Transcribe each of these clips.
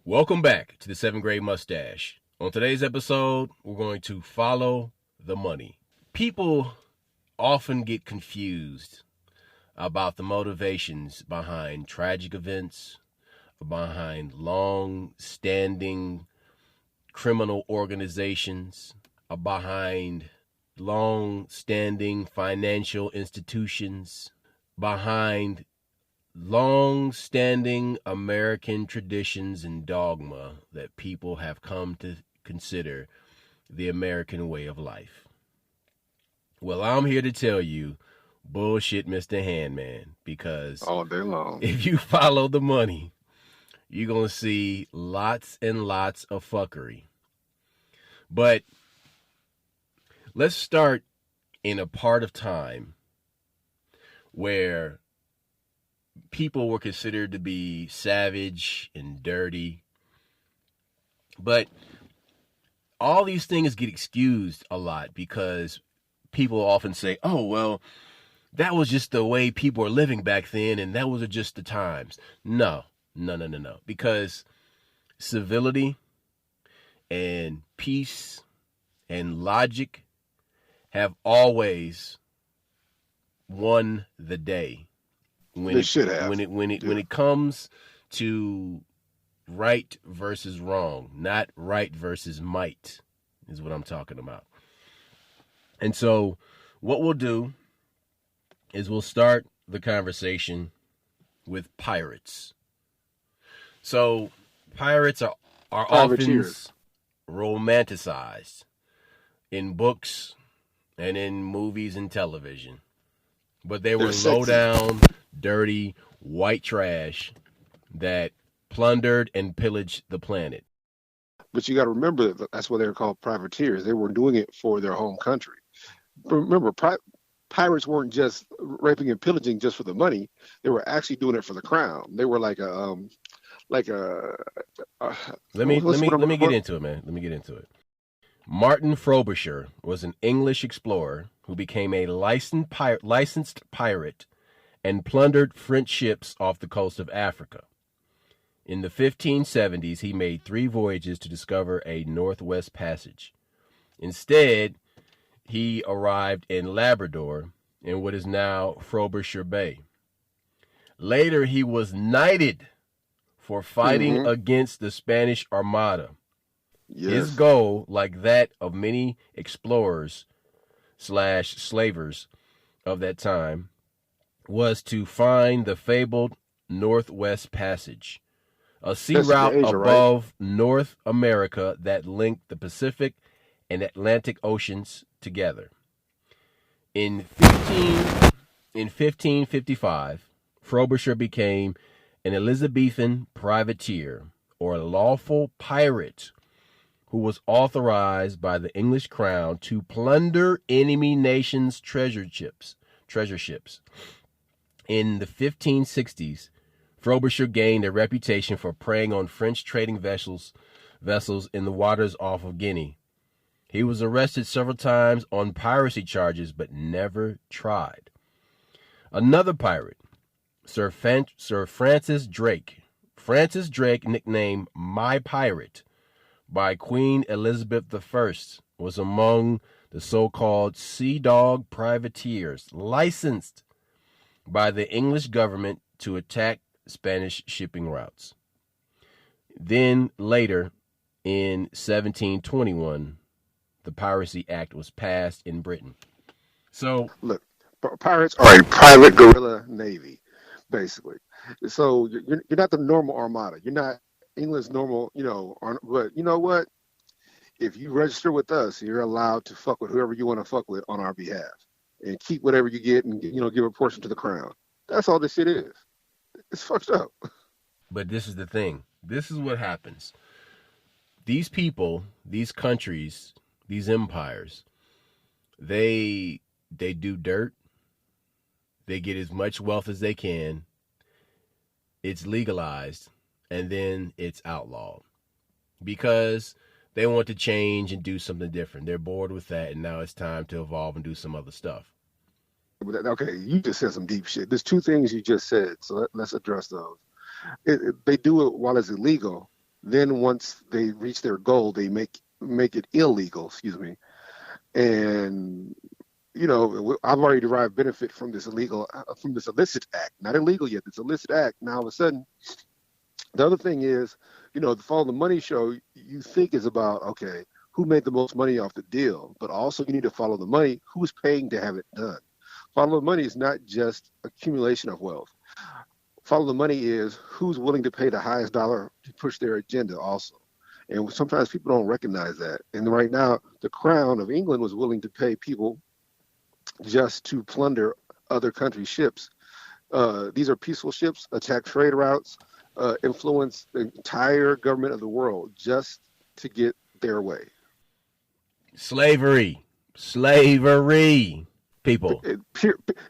Welcome back to the 7th grade Mustache. On today's episode, we're going to follow the money. People often get confused about the motivations behind tragic events, behind long-standing criminal organizations, behind long-standing financial institutions, behind long-standing American traditions and dogma that people have come to consider the American way of life. Well, I'm here to tell you, bullshit, Mr. Handman, because all day long. if you follow the money, you're going to see lots and lots of fuckery. But let's start in a part of time where people were considered to be savage and dirty. But all these things get excused a lot because people often say, oh, well, that was just the way people were living back then, and that was just the times. No. Because civility and peace and logic have always won the day. When it comes to right versus wrong, not right versus might, is what I'm talking about. And so what we'll do is we'll start the conversation with pirates. So pirates are often romanticized in books and in movies and television. But they were low down, dirty, white trash that plundered and pillaged the planet. But you got to remember that's why they were called privateers. They were doing it for their home country. Remember, pirates weren't just raping and pillaging just for the money. They were actually doing it for the crown. They were let me get into it, man. Let me get into it. Martin Frobisher was an English explorer who became a licensed pirate and plundered French ships off the coast of Africa. In the 1570s, he made 3 voyages to discover a northwest passage. Instead, he arrived in Labrador in what is now Frobisher Bay. Later, he was knighted for fighting against the Spanish Armada. Yes. His goal, like that of many explorers / slavers of that time, was to find the fabled Northwest Passage, a sea route above North America that linked the Pacific and Atlantic Oceans together. In 1555, Frobisher became an Elizabethan privateer, or lawful pirate, who was authorized by the English crown to plunder enemy nations' treasure ships. In the 1560s, Frobisher gained a reputation for preying on French trading vessels in the waters off of Guinea. He was arrested several times on piracy charges, but never tried. Another pirate, Sir Francis Drake. Francis Drake, nicknamed My Pirate by Queen Elizabeth I, was among the so-called Sea Dog privateers licensed by the English government to attack Spanish shipping routes. Then later, in 1721, the Piracy Act was passed in Britain. So, look, pirates are a private guerrilla navy, basically. So you're not the normal armada. You're not England's normal, but you know what? If you register with us, you're allowed to fuck with whoever you want to fuck with on our behalf and keep whatever you get and, give a portion to the crown. That's all this shit is. It's fucked up. But this is the thing. This is what happens. These people, these countries, these empires, they do dirt. They get as much wealth as they can. It's legalized. And then it's outlawed because they want to change and do something different. They're bored with that, and now it's time to evolve and do some other stuff. Okay, you just said some deep shit. There's 2 things you just said, so let's address those. They do it while it's illegal. Then once they reach their goal, they make it illegal. Excuse me. And I've already derived benefit from this illicit act, not illegal yet. This illicit act. Now all of a sudden, the other thing is, the follow the money show. You think is about okay, who made the most money off the deal, but also you need to follow the money. Who's paying to have it done? Follow the money is not just accumulation of wealth. Follow the money is who's willing to pay the highest dollar to push their agenda also. And sometimes people don't recognize that. And right now, the Crown of England was willing to pay people just to plunder other countries' ships. These are peaceful ships, attack trade routes, influence the entire government of the world just to get their way. Slavery, people.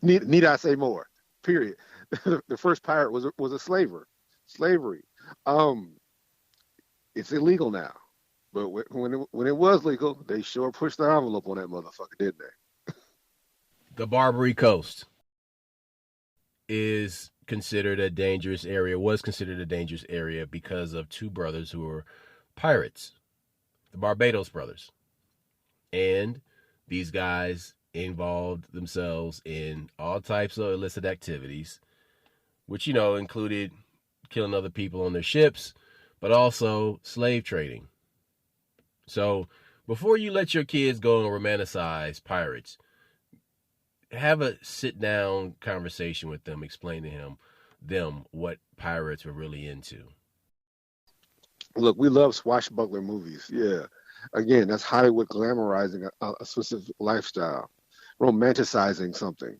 Need I say more? Period. The first pirate was a slavery. It's illegal now, but when it was legal, they sure pushed the envelope on that motherfucker, didn't they? The Barbary Coast is considered a dangerous area, was considered a dangerous area because of two brothers who were pirates, the Barbados brothers. And these guys involved themselves in all types of illicit activities, which, included killing other people on their ships, but also slave trading. So before you let your kids go and romanticize pirates, have a sit-down conversation with them, explain to them what pirates were really into. Look, we love swashbuckler movies. Yeah. Again, that's Hollywood glamorizing a specific lifestyle, romanticizing something.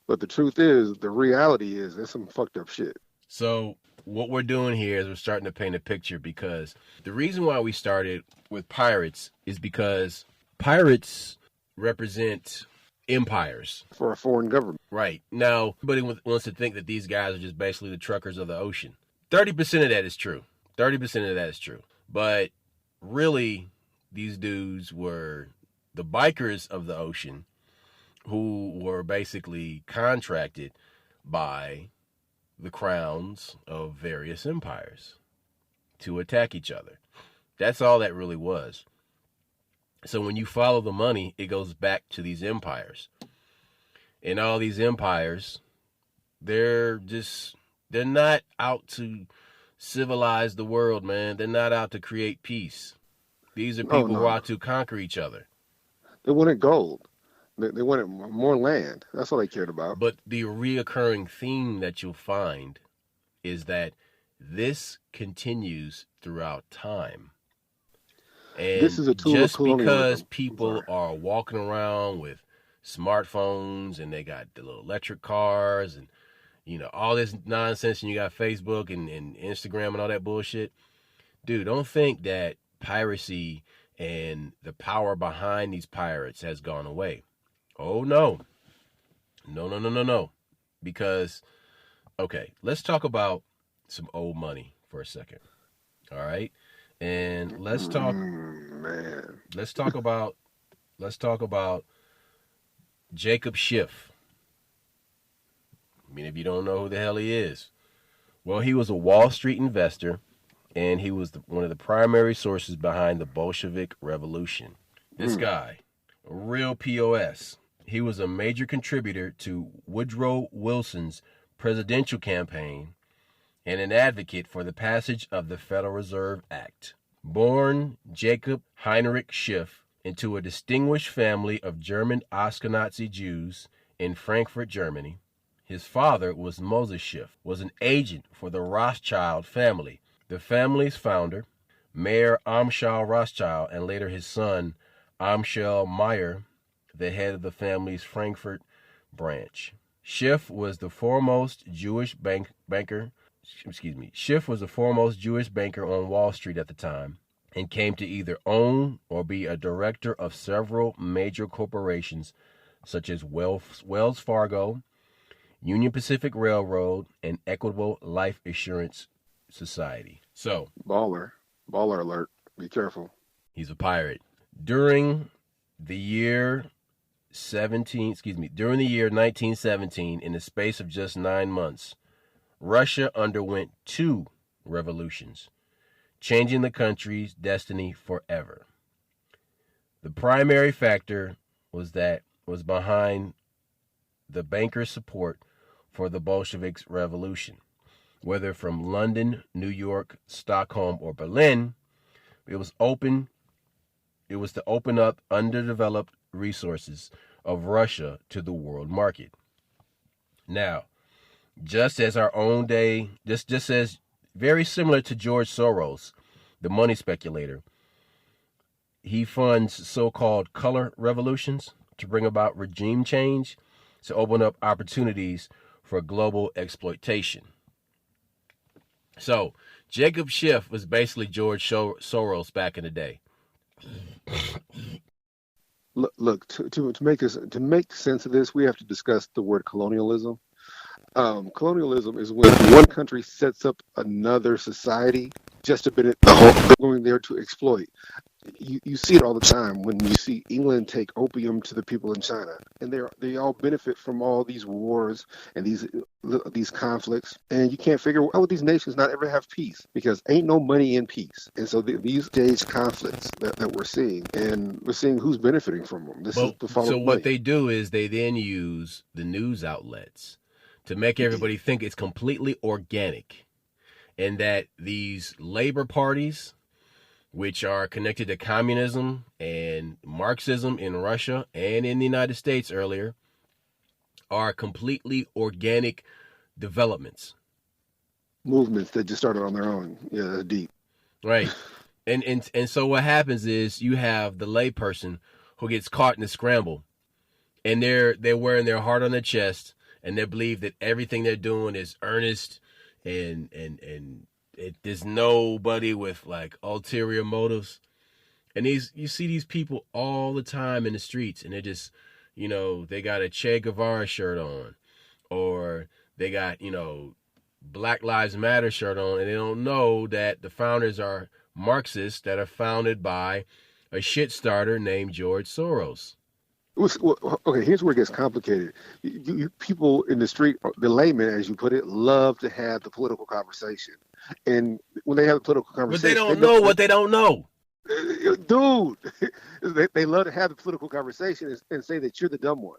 But the truth is, the reality is, there's some fucked up shit. So what we're doing here is we're starting to paint a picture, because the reason why we started with pirates is because pirates represent empires for a foreign government. Right. Now, everybody wants to think that these guys are just basically the truckers of the ocean. 30% of that is true. 30% of that is true. But really, these dudes were the bikers of the ocean who were basically contracted by the crowns of various empires to attack each other. That's all that really was. So when you follow the money, it goes back to these empires. And all these empires, they're not out to civilize the world, man. They're not out to create peace. These are people who are out to conquer each other. They wanted gold. They wanted more land. That's all they cared about. But the reoccurring theme that you'll find is that this continues throughout time. And this is a tool just because people are walking around with smartphones and they got the little electric cars and, all this nonsense, and you got Facebook and Instagram and all that bullshit. Dude, don't think that piracy and the power behind these pirates has gone away. Oh, no. No. Because, okay, let's talk about some old money for a second. All right? And let's talk about Jacob Schiff. I mean, if you don't know who the hell he is. Well, he was a Wall Street investor, and he was one of the primary sources behind the Bolshevik Revolution. This guy, a real POS. He was a major contributor to Woodrow Wilson's presidential campaign and an advocate for the passage of the Federal Reserve Act. Born Jacob Heinrich Schiff into a distinguished family of German Ashkenazi Jews in Frankfurt, Germany, his father was Moses Schiff, was an agent for the Rothschild family. The family's founder, Mayer Amschel Rothschild, and later his son, Amschel Meyer, the head of the family's Frankfurt branch. Schiff was the foremost Jewish banker. Schiff was the foremost Jewish banker on Wall Street at the time, and came to either own or be a director of several major corporations such as Wells Fargo, Union Pacific Railroad, and Equitable Life Assurance Society. So, baller alert. Be careful. He's a pirate. During the year 1917, in the space of just 9 months, Russia underwent 2 revolutions. changing the country's destiny forever. The primary factor was behind the bankers' support for the Bolsheviks' revolution. Whether from London, New York, Stockholm, or Berlin, it was to open up underdeveloped resources of Russia to the world market. Now, just as very similar to George Soros, the money speculator, he funds so-called color revolutions to bring about regime change, to open up opportunities for global exploitation. So, Jacob Schiff was basically George Soros back in the day. Look, to make sense of this, we have to discuss the word colonialism. Colonialism is when one country sets up another society just to benefit the whole, going there to exploit. You see it all the time when you see England take opium to the people in China, and they all benefit from all these wars and these conflicts, and you can't figure how would these nations not ever have peace, because ain't no money in peace. And so these stage conflicts that we're seeing, and we're seeing who's benefiting from them. What they do is they then use the news outlets to make everybody think it's completely organic, and that these labor parties, which are connected to communism and Marxism in Russia and in the United States earlier, are completely organic developments. Movements that just started on their own. Yeah, that's deep. Right. And so what happens is you have the layperson who gets caught in the scramble, and they're wearing their heart on their chest, and they believe that everything they're doing is earnest, and there's nobody with like ulterior motives. And you see these people all the time in the streets, and they're just, they got a Che Guevara shirt on, or they got, Black Lives Matter shirt on, and they don't know that the founders are Marxists that are founded by a shit starter named George Soros. Okay, here's where it gets complicated. You people in the street, the laymen, as you put it, love to have the political conversation. And when they have a political conversation, but they don't know what they don't know. Dude, they love to have the political conversation and say that you're the dumb one.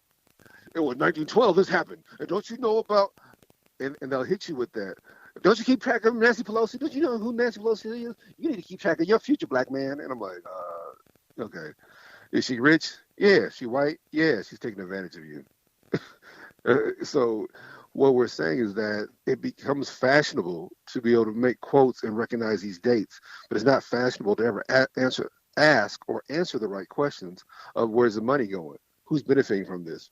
It was 1912, this happened. And don't you know about, and they'll hit you with that. Don't you keep track of Nancy Pelosi? Don't you know who Nancy Pelosi is? You need to keep track of your future, black man. And I'm like, okay. Is she rich? Yeah. Is she white? Yeah. She's taking advantage of you. So what we're saying is that it becomes fashionable to be able to make quotes and recognize these dates, but it's not fashionable to ever ask or answer the right questions of where's the money going? Who's benefiting from this?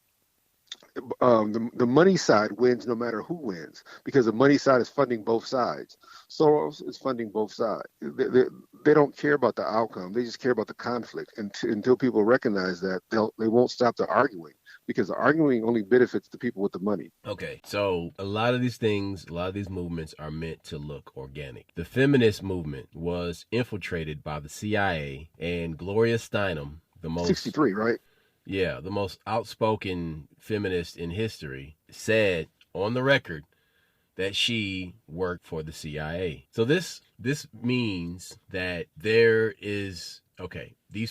The money side wins no matter who wins, because the money side is funding both sides. Soros is funding both sides. They don't care about the outcome. They just care about the conflict. Until people recognize that, they won't stop the arguing, because the arguing only benefits the people with the money. Okay, so a lot of these movements are meant to look organic. The feminist movement was infiltrated by the CIA, and Gloria Steinem, the most 63, right? Yeah, the most outspoken feminist in history, said on the record that she worked for the CIA. So this means that these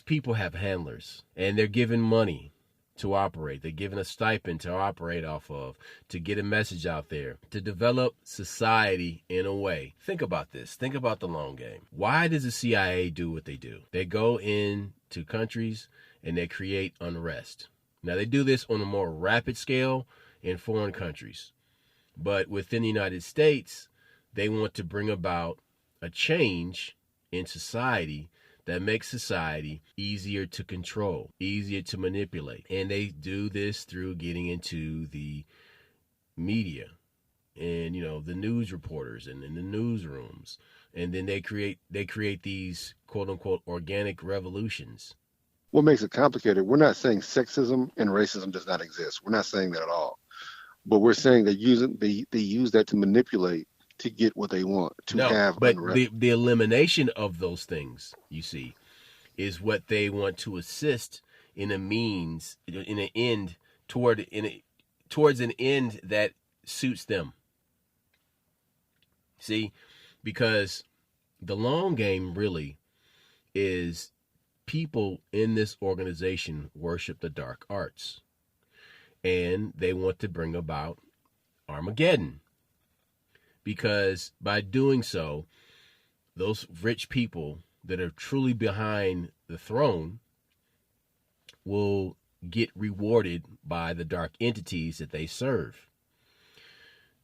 people have handlers, and they're given money to operate. They're given a stipend to operate off of, to get a message out there, to develop society in a way. Think about this. Think about the long game. Why does the CIA do what they do? They go into countries and they create unrest. Now, they do this on a more rapid scale in foreign countries. But within the United States, they want to bring about a change in society that makes society easier to control, easier to manipulate. And they do this through getting into the media and, the news reporters and in the newsrooms. And then they create these quote unquote organic revolutions. What makes it complicated? We're not saying sexism and racism does not exist. We're not saying that at all. But we're saying that they use that to manipulate, to get what they want, but the elimination of those things, you see, is what they want to assist in a means, in an end, towards an end that suits them. See, because The long game really is people in this organization worship the dark arts, and they want to bring about Armageddon, because by doing so, those rich people that are truly behind the throne will get rewarded by the dark entities that they serve.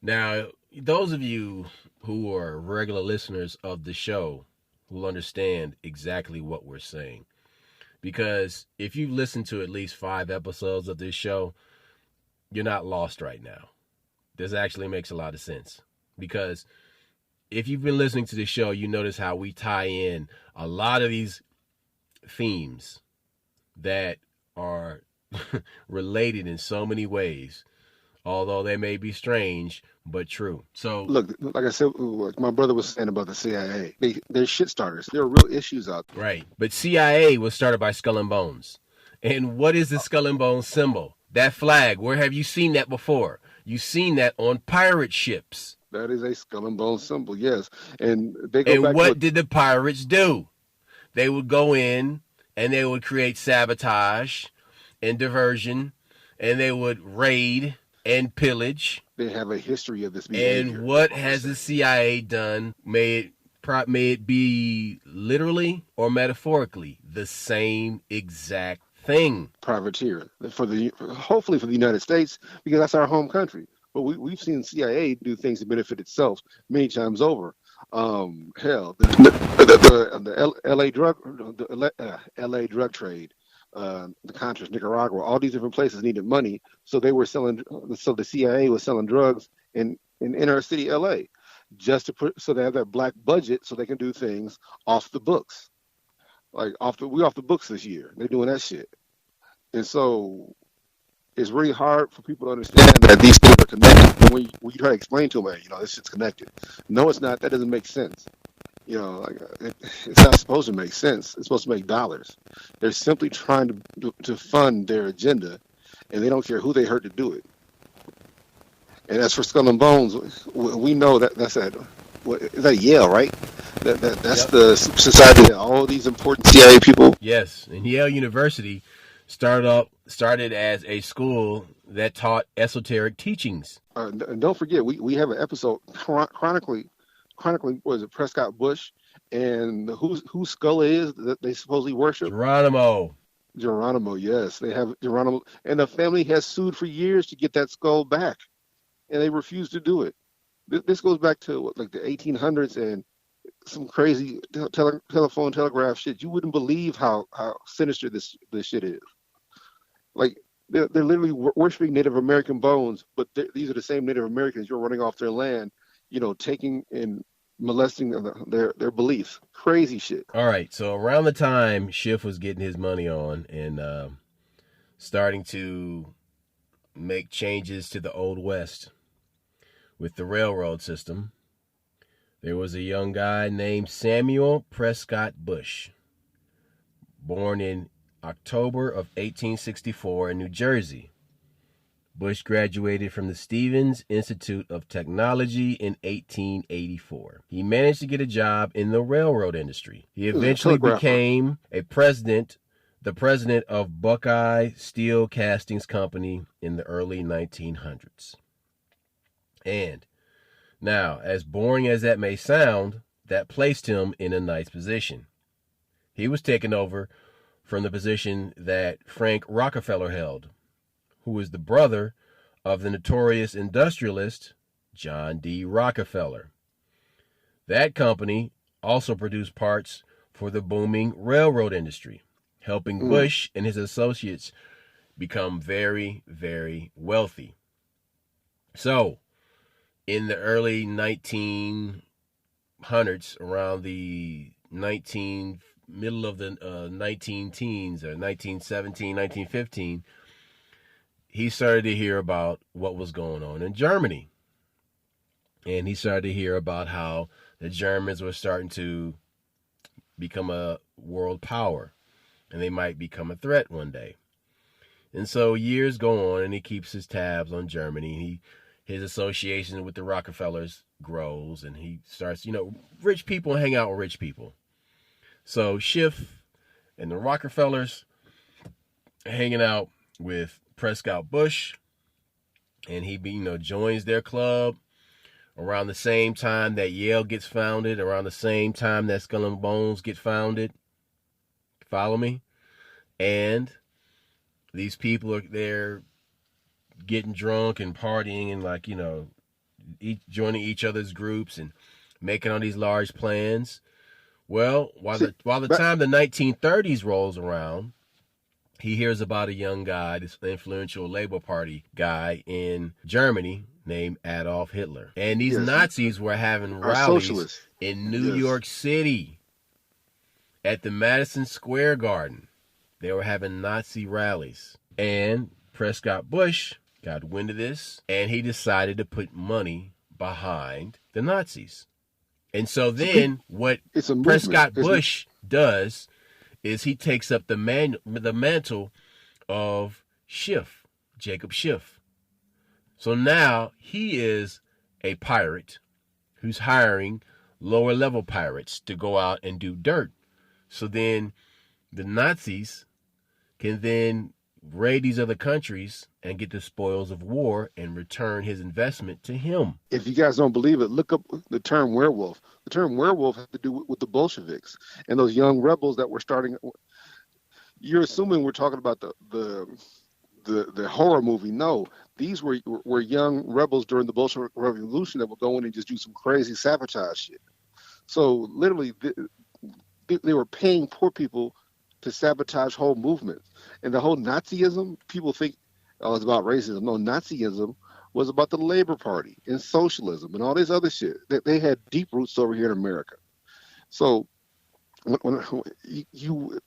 Now, those of you who are regular listeners of the show will understand exactly what we're saying. Because if you've listened to at least 5 episodes of this show, you're not lost right now. This actually makes a lot of sense. Because if you've been listening to the show, you notice how we tie in a lot of these themes that are related in so many ways, although they may be strange, but true. So, look, like I said, what my brother was saying about the CIA, they're shit starters. There are real issues out there. Right. But CIA was started by Skull and Bones. And what is the Skull and Bones symbol? That flag. Where have you seen that before? You've seen that on pirate ships. That is a Skull and Bones symbol, yes. And they go and back. What did the pirates do? They would go in and they would create sabotage and diversion, and they would raid and pillage. They have a history of this behavior. And what has the CIA done? May it be literally or metaphorically the same exact thing. Privateer hopefully for the United States, because that's our home country. But we've seen CIA do things to benefit itself many times over. Hell, the LA drug trade, the Contras, Nicaragua, all these different places needed money, so they were selling. So the CIA was selling drugs in inner city LA, just to so they have that black budget, so they can do things off the books. Like we off the books this year. They're doing that shit, and so it's really hard for people to understand that these things are connected. When you try to explain to them, this shit's connected. No, it's not. That doesn't make sense. It's not supposed to make sense. It's supposed to make dollars. They're simply trying to fund their agenda, and they don't care who they hurt to do it. And as for Skull and Bones, we know that's at is that Yale, right? That's the society that all these important CIA people. Yes, and Yale University started as a school that taught esoteric teachings. And don't forget, we have an episode chronically was it Prescott Bush and whose skull is that they supposedly worship? Geronimo, yes, they have Geronimo, and the family has sued for years to get that skull back, and they refuse to do it. This goes back to the 1800s and some crazy telegraph shit. You wouldn't believe how sinister this shit is. Like they're literally worshiping Native American bones, but these are the same Native Americans you're running off their land, taking and molesting their beliefs. Crazy shit. All right, so around the time Schiff was getting his money on and starting to make changes to the Old West with the railroad system, there was a young guy named Samuel Prescott Bush, born in October of 1864 in New Jersey. Bush graduated from the Stevens Institute of Technology in 1884. He managed to get a job in the railroad industry. He eventually became the president of Buckeye Steel Castings Company in the early 1900s. And now, as boring as that may sound, that placed him in a nice position. He was taken over from the position that Frank Rockefeller held, who was the brother of the notorious industrialist John D. Rockefeller. That company also produced parts for the booming railroad industry, helping Bush and his associates become very, very wealthy. So, in the early 1900s, around the middle of the 19 teens, or 1917, 1915, he started to hear about what was going on in Germany. And he started to hear about how the Germans were starting to become a world power, and they might become a threat one day. And so years go on, and he keeps his tabs on Germany. his association with the Rockefellers grows, and he starts, rich people hang out with rich people. So Schiff and the Rockefellers hanging out with Prescott Bush, and he joins their club around the same time that Yale gets founded, around the same time that Skull and Bones get founded. Follow me? And these people are there getting drunk and partying and joining each other's groups and making all these large plans. Well, while the time the 1930s rolls around, he hears about a young guy, this influential Labor Party guy in Germany named Adolf Hitler. And these Nazis were having rallies in New York City at the Madison Square Garden. They were having Nazi rallies. And Prescott Bush got wind of this, and he decided to put money behind the Nazis. And so then what Prescott Bush does is he takes up the mantle of Schiff, Jacob Schiff. So now he is a pirate who's hiring lower level pirates to go out and do dirt. So then the Nazis can then raid these other countries and get the spoils of war and return his investment to him. If you guys don't believe it, look up the term werewolf. The term werewolf had to do with the Bolsheviks and those young rebels that were starting. You're assuming we're talking about the horror movie. No, these were young rebels during the Bolshevik Revolution that would go in and just do some crazy sabotage shit. So literally, they were paying poor people to sabotage whole movements. And the whole Nazism, people think, oh, it's about racism. No, Nazism was about the Labor Party and socialism and all this other shit. They had deep roots over here in America. So when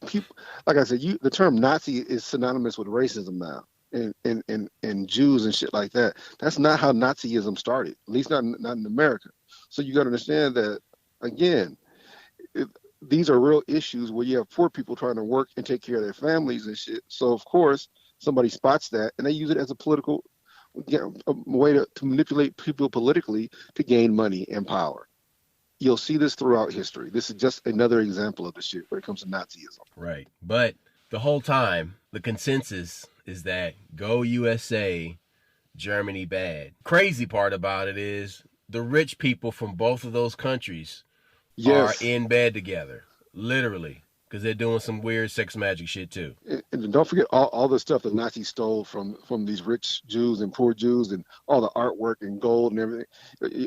people, like I said, the term Nazi is synonymous with racism now, and Jews and shit like that. That's not how Nazism started, at least not in America. So you got to understand that, again, these are real issues where you have poor people trying to work and take care of their families and shit. So, of course, somebody spots that, and they use it as a political a way to manipulate people politically to gain money and power. You'll see this throughout history. This is just another example of the shit when it comes to Nazism. Right. But the whole time, the consensus is that go USA, Germany bad. Crazy part about it is the rich people from both of those countries are in bed together, literally, because they're doing some weird sex magic shit too. And don't forget all the stuff the Nazis stole from these rich Jews and poor Jews, and all the artwork and gold and everything.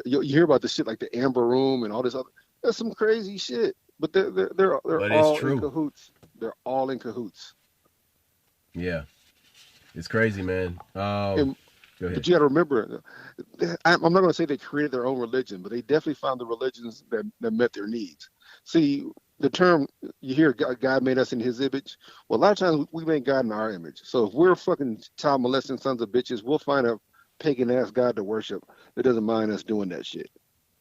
You hear about the shit like the Amber Room and all this other. That's some crazy shit, but they're all in cahoots. They're all in cahoots. Yeah, it's crazy, man. But you got to remember, I'm not going to say they created their own religion, but they definitely found the religions that met their needs. See, the term, you hear God made us in his image. Well, a lot of times we make God in our image. So if we're fucking child molesting sons of bitches, we'll find a pagan-ass God to worship that doesn't mind us doing that shit.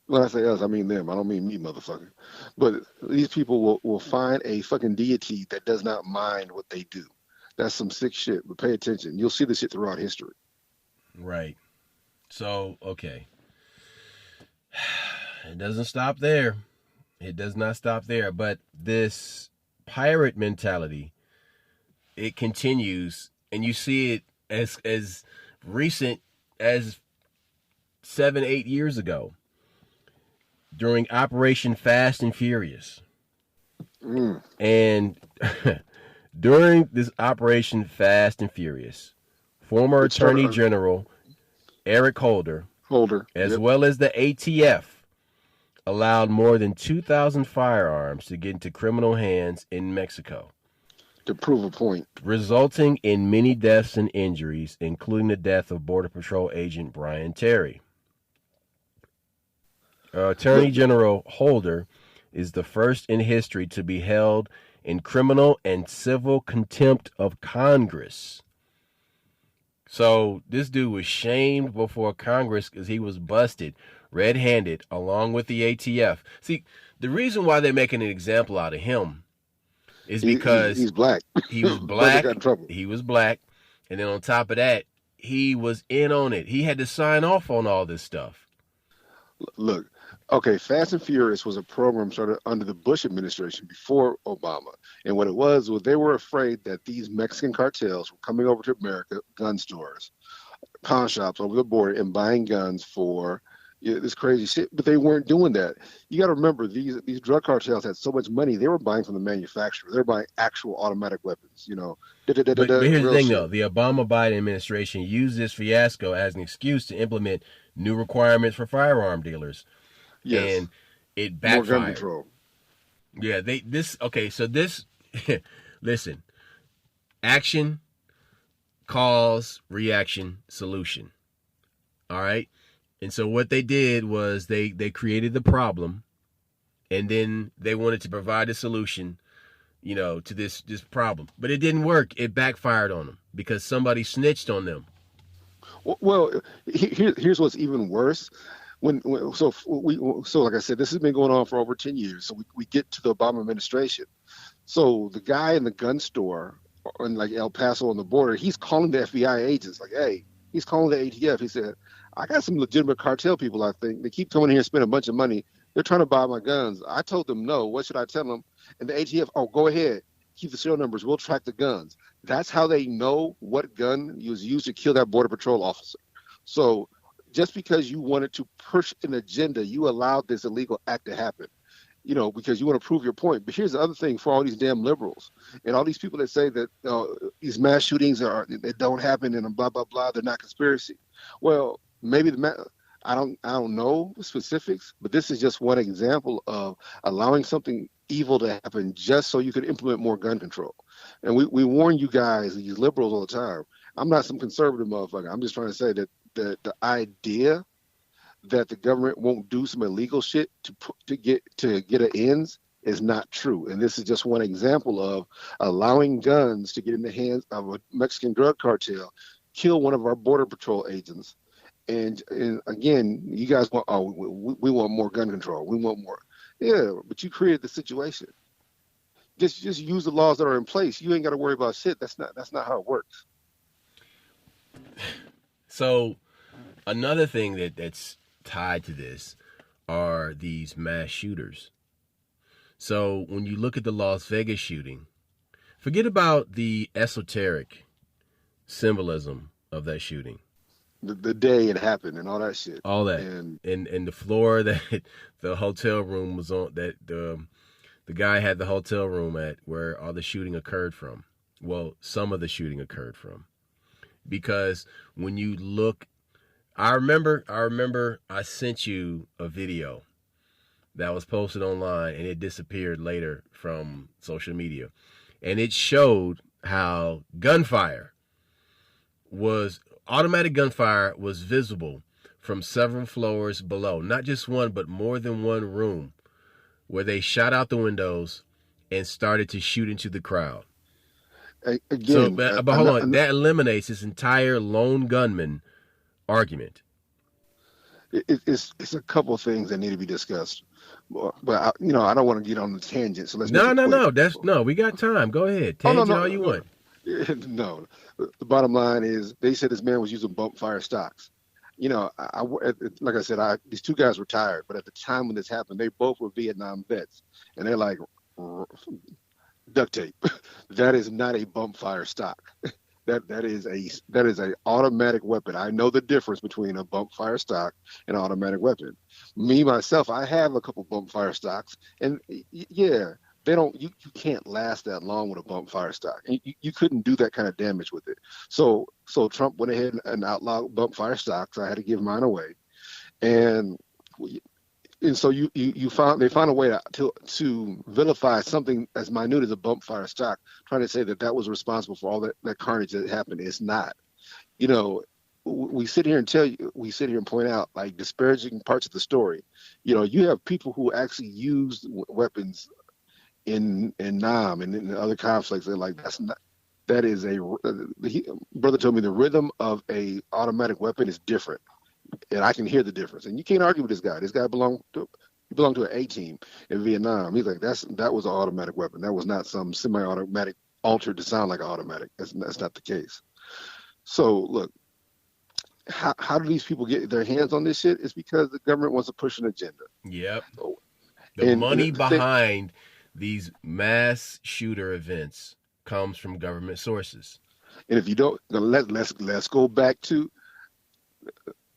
When I say us, I mean them. I don't mean me, motherfucker. But these people will find a fucking deity that does not mind what they do. That's some sick shit, but pay attention. You'll see this shit throughout history. Right. So, okay. It doesn't stop there. It does not stop there. But this pirate mentality, it continues, and you see it as recent as 7-8 years ago during Operation Fast and Furious. And during this Operation Fast and Furious, former Attorney General Eric Holder, as well as the ATF, allowed more than 2,000 firearms to get into criminal hands in Mexico. To prove a point. Resulting in many deaths and injuries, including the death of Border Patrol agent Brian Terry. Attorney General Holder is the first in history to be held in criminal and civil contempt of Congress. So this dude was shamed before Congress because he was busted red-handed along with the ATF. See, the reason why they're making an example out of him is because he's black. He was black. He was black. And then on top of that, he was in on it. He had to sign off on all this stuff. Look, okay, Fast and Furious was a program started under the Bush administration before Obama. And what it was they were afraid that these Mexican cartels were coming over to America, gun stores, pawn shops over the border, and buying guns for this crazy shit. But they weren't doing that. You got to remember, these drug cartels had so much money, they were buying from the manufacturer. They're buying actual automatic weapons, But here's the thing, shit. though. The Obama-Biden administration used this fiasco as an excuse to implement new requirements for firearm dealers. Yes. And it More gun backfired. control. Yeah, listen, action, cause, reaction, solution. All right? And so what they did was they created the problem, and then they wanted to provide a solution, to this problem. But it didn't work. It backfired on them because somebody snitched on them. Well, here's what's even worse. So like I said, this has been going on for over 10 years. So we get to the Obama administration. So the guy in the gun store in like El Paso on the border, he's calling the FBI agents like, hey, he's calling the ATF. He said, I got some legitimate cartel people, I think. They keep coming here and spending a bunch of money. They're trying to buy my guns. I told them no. What should I tell them? And the ATF, oh, go ahead. Keep the serial numbers. We'll track the guns. That's how they know what gun was used to kill that Border Patrol officer. So just because you wanted to push an agenda, you allowed this illegal act to happen, because you want to prove your point. But here's the other thing for all these damn liberals and all these people that say that these mass shootings they don't happen and blah, blah, blah, they're not conspiracy. Well, maybe I don't know the specifics, but this is just one example of allowing something evil to happen just so you could implement more gun control. And we warn you guys, these liberals, all the time. I'm not some conservative motherfucker. I'm just trying to say that the idea that the government won't do some illegal shit to get an ends is not true. And this is just one example of allowing guns to get in the hands of a Mexican drug cartel, kill one of our Border Patrol agents. And again, you guys want, we want more gun control. We want more. Yeah, but you created the situation. Just use the laws that are in place. You ain't got to worry about shit. That's not how it works. So another thing that's tied to this are these mass shooters. So when you look at the Las Vegas shooting, forget about the esoteric symbolism of that shooting. The day it happened and all that shit. All that. And the floor that the hotel room was on, that the guy had the hotel room at where all the shooting occurred from. Well, some of the shooting occurred from. Because when you look, I remember I sent you a video that was posted online and it disappeared later from social media. And it showed how automatic gunfire was visible from several floors below. Not just one, but more than one room, where they shot out the windows and started to shoot into the crowd. Again, but hold on, that eliminates this entire lone gunman argument. It's a couple of things that need to be discussed, but I don't want to get on the tangent. So let's no. We got time. Go ahead, tangent all you want. No, the bottom line is they said this man was using bump fire stocks. Like I said, these two guys retired, but at the time when this happened, they both were Vietnam vets, and they're like, duct tape. That is not a bump fire stock. That is a automatic weapon. I know the difference between a bump fire stock and an automatic weapon. Me myself, I have a couple bump fire stocks, and yeah, they don't. You can't last that long with a bump fire stock. You couldn't do that kind of damage with it. So Trump went ahead and outlawed bump fire stocks. I had to give mine away, and so they found a way to vilify something as minute as a bump fire stock, trying to say that was responsible for all that carnage that happened. It's not. We sit here and point out like disparaging parts of the story. You have people who actually used weapons in Nam and in other conflicts. They're like, brother told me the rhythm of a automatic weapon is different. And I can hear the difference. And you can't argue with this guy. This guy belonged to an A team in Vietnam. He's like, that was an automatic weapon. That was not some semi-automatic altered to sound like an automatic. That's not the case. So look, how do these people get their hands on this shit? It's because the government wants to push an agenda. Yep. So, The and money the thing, behind these mass shooter events comes from government sources. and if you don't, let's go back to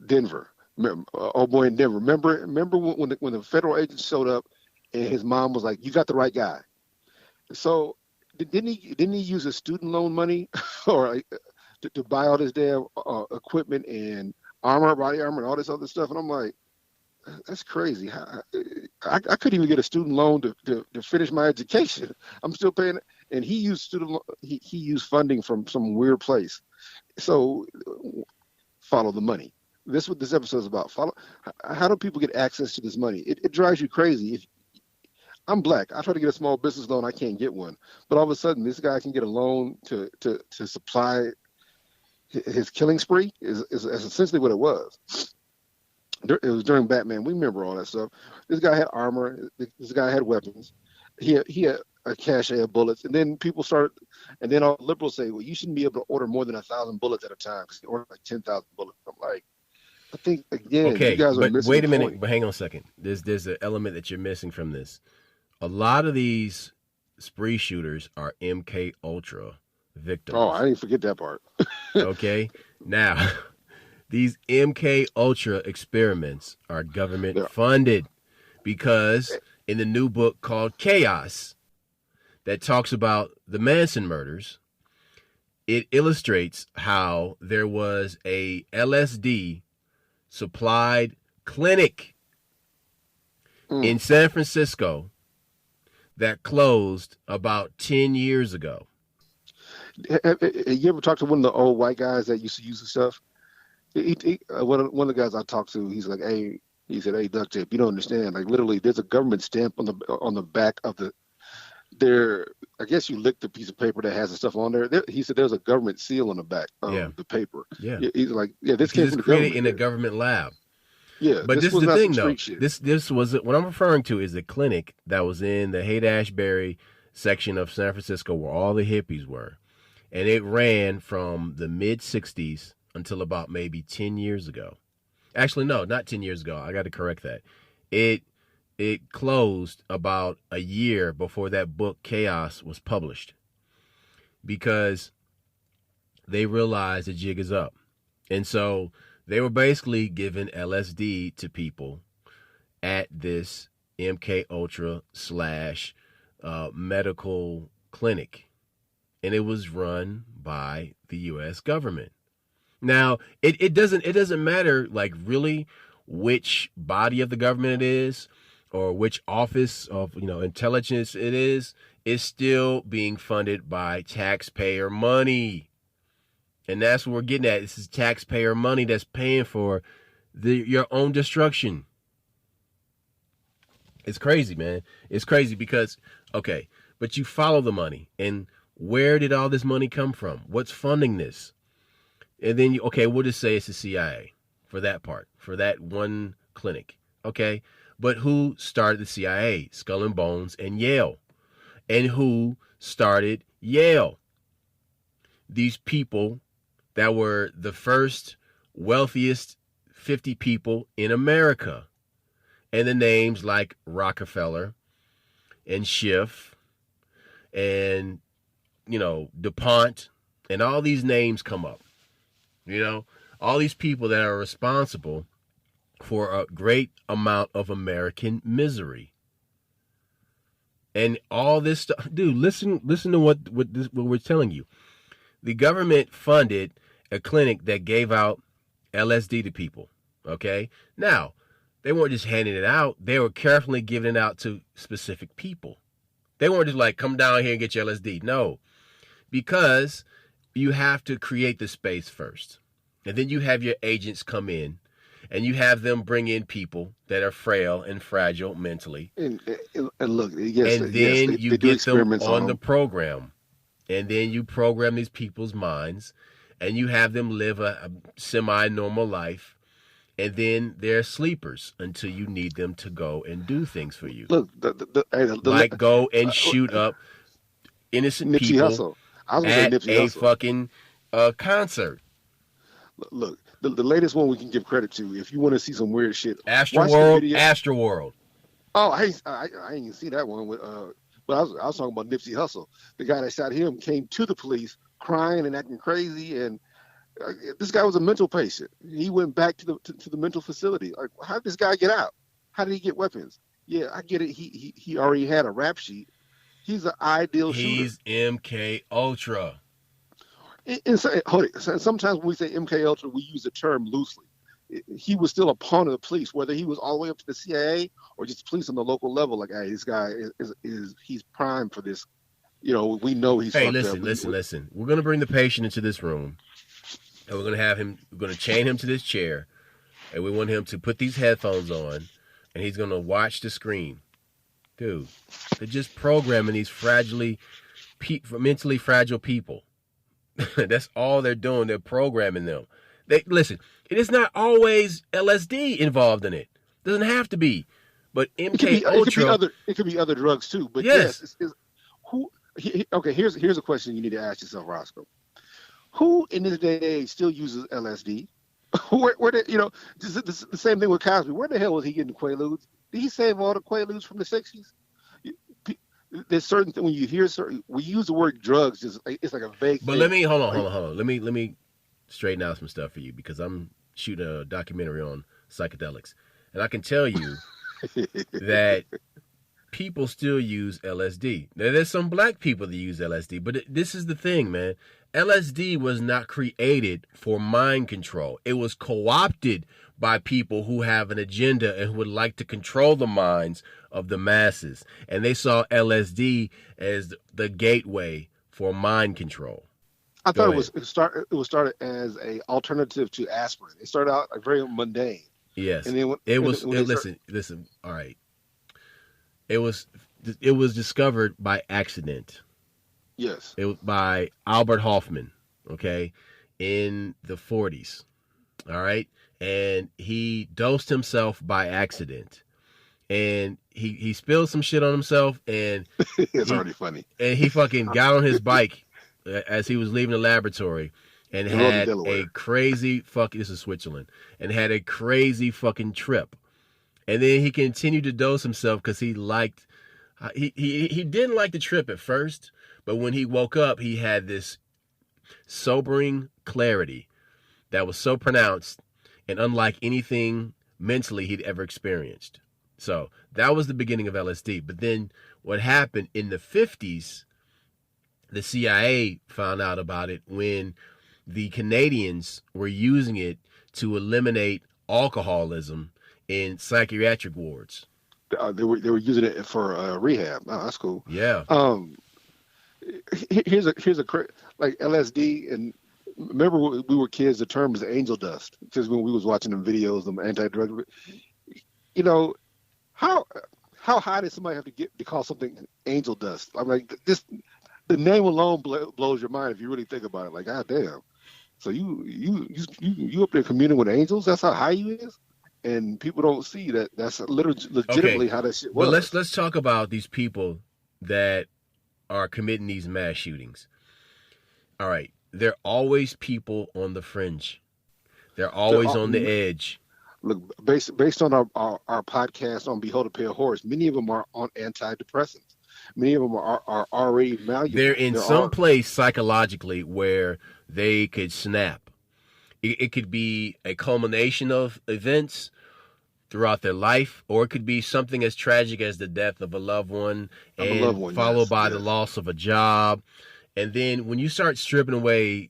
Denver. Remember, oh boy, in Denver. Remember when the federal agent showed up, and his mom was like, "You got the right guy." So didn't he use his student loan money or to buy all this damn equipment and armor, body armor, and all this other stuff? And I'm like, that's crazy. I couldn't even get a student loan to finish my education. I'm still paying, and he used he used funding from some weird place. So follow the money. This is what this episode is about. Follow. How do people get access to this money? It drives you crazy. If I'm black, I try to get a small business loan, I can't get one. But all of a sudden, this guy can get a loan to supply his killing spree. Is essentially what it was. It was during Batman. We remember all that stuff. This guy had armor. This guy had weapons. He had a cache of bullets. And then people start, and then all the liberals say, well, you shouldn't be able to order more than 1,000 bullets at a time because you order like 10,000 bullets. I'm like, I think, again, Okay, you guys are but missing wait a the minute. point. But hang on a second. There's an element that you're missing from this. A lot of these spree shooters are MK Ultra victims. Oh, I didn't forget that part. Okay, now these MK Ultra experiments are government Yeah. funded because in the new book called Chaos that talks about the Manson murders, it illustrates how there was a LSD supplied clinic in San Francisco that closed about 10 years ago. You ever talk to one of the old white guys that used to use the stuff? One of the guys I talked to, he's like, "Hey," he said, "Hey, duct tape, you don't understand. Like literally, there's a government stamp on the back of there. I guess you lick the piece of paper that has the stuff on there. He said there's a government seal on the back of the paper. Yeah. He's like, yeah, this came It's from the created government in a government lab. Yeah, but this is the thing, though. Shit. This was what I'm referring to is the clinic that was in the Haight-Ashbury section of San Francisco where all the hippies were, and it ran from the mid '60s until about maybe 10 years ago. Actually, no, not 10 years ago. I got to correct that. It closed about a year before that book Chaos was published because they realized the jig is up, and so they were basically giving LSD to people at this MK Ultra / medical clinic, and it was run by the U.S. government. Now, it doesn't matter like really which body of the government it is or which office of intelligence it is. It's still being funded by taxpayer money. And that's what we're getting at. This is taxpayer money that's paying for your own destruction. It's crazy, man. It's crazy because, okay, but you follow the money. And where did all this money come from? What's funding this? And then, we'll just say it's the CIA for that part, for that one clinic. Okay, but who started the CIA? Skull and Bones and Yale. And who started Yale? These people that were the first wealthiest 50 people in America. And the names like Rockefeller and Schiff and, DuPont and all these names come up. All these people that are responsible for a great amount of American misery. And all this stuff, dude, listen to what we're telling you. The government funded a clinic that gave out LSD to people, okay? Now, they weren't just handing it out. They were carefully giving it out to specific people. They weren't just like, come down here and get your LSD. No, because you have to create the space first. And then you have your agents come in and you have them bring in people that are frail and fragile mentally. And look, yes, and then you get them on the program. And then you program these people's minds and you have them live a semi-normal life. And then they're sleepers until you need them to go and do things for you. Look, like go and shoot up innocent Nipsey people Hussle. I was at Nipsey a Hussle. fucking concert. Look, the latest one we can give credit to. If you want to see some weird shit, watch the Astroworld. video. Astroworld. Oh, I ain't even see that one with but I was talking about Nipsey Hussle. The guy that shot him came to the police crying and acting crazy, and this guy was a mental patient. He went back to the mental facility. Like, how did this guy get out? How did he get weapons? Yeah, I get it. He already had a rap sheet. He's an ideal shooter. He's MK Ultra. And sometimes when we say MK Ultra, we use the term loosely. He was still a pawn of the police, whether he was all the way up to the CIA or just police on the local level. Like, hey, this guy he's primed for this. You know, we know he's. Hey, listen. We're gonna bring the patient into this room, and we're gonna have him. We're gonna chain him to this chair, and we want him to put these headphones on, and he's gonna watch the screen. Dude, they're just programming these mentally fragile people. That's all they're doing. They're programming them. Listen. It is not always LSD involved in it. Doesn't have to be, but MK Ultra. It could be other drugs too. But yes, okay. Here's a question you need to ask yourself, Roscoe. Who in this day and age still uses LSD? where the same thing with Cosby. Where the hell was he getting Quaaludes? Did he save all the Quaaludes from the 60s? There's certain things when you hear we use the word drugs, it's like a vague. But thing. hold on. Let me straighten out some stuff for you, because I'm shooting a documentary on psychedelics, and I can tell you that people still use LSD. Now, there's some black people that use LSD, but this is the thing, man. LSD was not created for mind control. It was co-opted by people who have an agenda and who would like to control the minds of the masses. And they saw LSD as the gateway for mind control. I thought it was started as a alternative to aspirin. It started out like very mundane. Yes. And then listen. All right. It was discovered by accident. Yes. It was by Albert Hoffman, okay, in the 40s. All right? And he dosed himself by accident. And he spilled some shit on himself, and it's already funny. And he fucking got on his bike as he was leaving the laboratory and had a crazy this is Switzerland, and had a crazy fucking trip. And then he continued to dose himself because he didn't like the trip at first, but when he woke up, he had this sobering clarity that was so pronounced and unlike anything mentally he'd ever experienced. So that was the beginning of LSD. But then what happened in the 50s, the CIA found out about it when the Canadians were using it to eliminate alcoholism in psychiatric wards. They were using it for rehab. Oh, that's cool. Yeah. Here's a like LSD, and remember when we were kids, the term was angel dust, because when we was watching them videos, them anti-drug, you know, how high did somebody have to get to call something angel dust? I'm like, the name alone blows your mind if you really think about it. Like, god damn. So you up there communing with angels? That's how high you is? And people don't see that that's legitimately how that shit was. But let's talk about these people that are committing these mass shootings. All right. They're always people on the fringe. They're always on the edge. Look, based on our podcast on Behold a Pale Horse, many of them are on antidepressants. Many of them are already malleable. They're in some place psychologically where they could snap. It could be a culmination of events throughout their life, or it could be something as tragic as the death of a loved one, followed by the loss of a job. And then when you start stripping away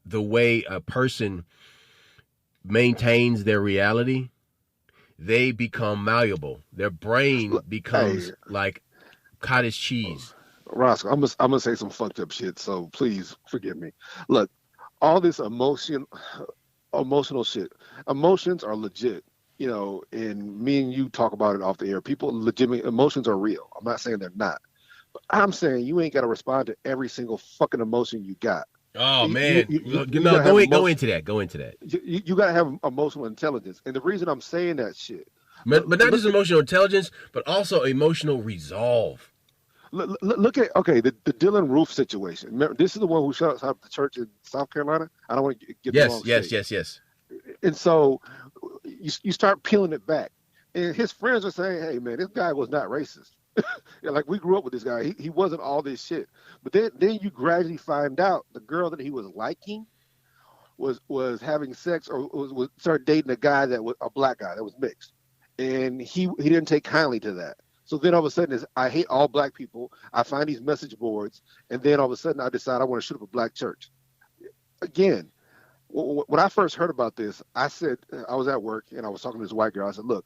the way a person maintains their reality, they become malleable. Their brain becomes like cottage cheese. Roscoe, I'm gonna say some fucked up shit, so please forgive me. Look, all this emotional shit. Emotions are legit, you know, and me and you talk about it off the air. People legitimate emotions are real. I'm not saying they're not. But I'm saying you ain't gotta respond to every single fucking emotion you got. Oh man. Go into that. Go into that. You gotta have emotional intelligence. And the reason I'm saying that shit. But not just emotional intelligence, but also emotional resolve. Look at the Dylan Roof situation. Remember, this is the one who shot up the church in South Carolina. I don't want to get the wrong state. Yes. And so you start peeling it back. And his friends are saying, hey, man, this guy was not racist. Yeah, like we grew up with this guy. He wasn't all this shit. But then you gradually find out the girl that he was liking was having sex or was started dating a guy that was a black guy that was mixed. And he didn't take kindly to that. So then all of a sudden, I hate all black people. I find these message boards, and then all of a sudden, I decide I want to shoot up a black church. Again, when I first heard about this, I said I was at work and I was talking to this white girl. I said, "Look,